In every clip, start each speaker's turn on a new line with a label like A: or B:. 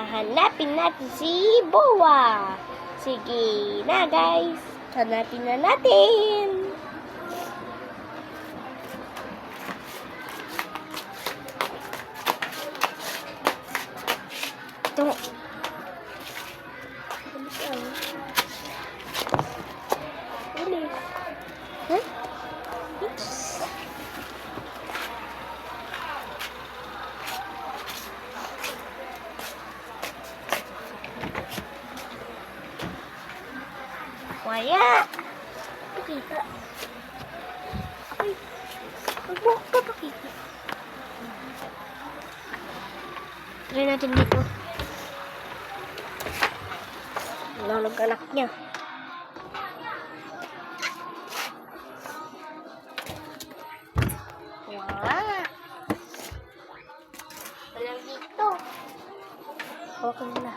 A: Hahanapin natin si Boa. Sige na guys. Hanapin na natin. Ito. Bilis. Huh? Wala. Pakita. Ay. Huwag mo ka pakita. Try natin dito. Nalog anak niya. Wala. Walang dito. Okay na.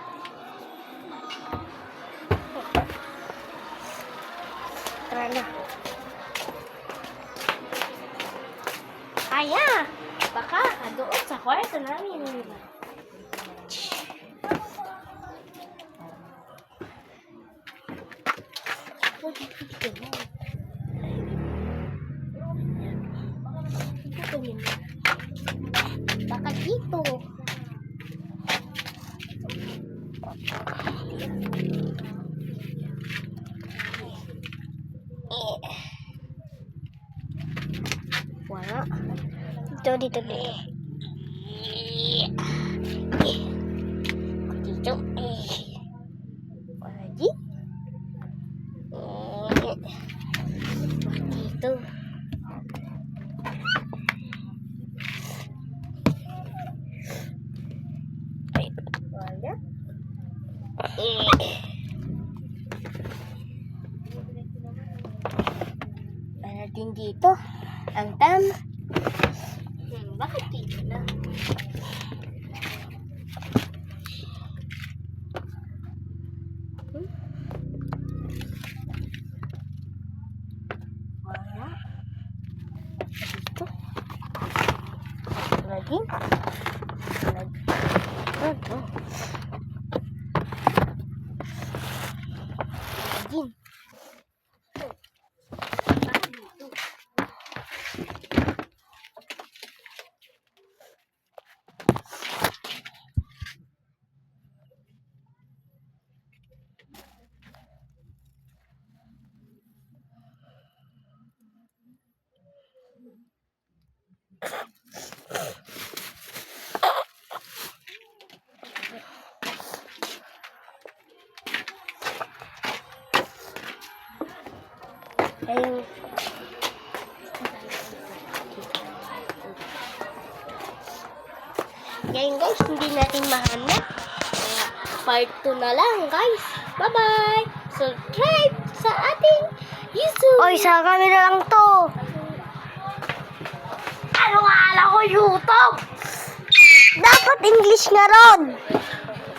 A: Tara na. Kaya! Baka doon sa kwarto namin. Baka dito. Wala. Dito, dito, dito. Dito. Wala di. Dito. Wala. Wala din dito. Ang tama. Bakit dito na? Wala. Dito. Lagi. Lagi. Ito. Lagi. Ayun. Ngayon guys, hindi natin mahanap. Kaya part 2 na lang guys. Bye-bye! Subscribe sa ating YouTube. Oy, sa camera lang to. Ano nga alam ko YouTube? Dapat English nga ron.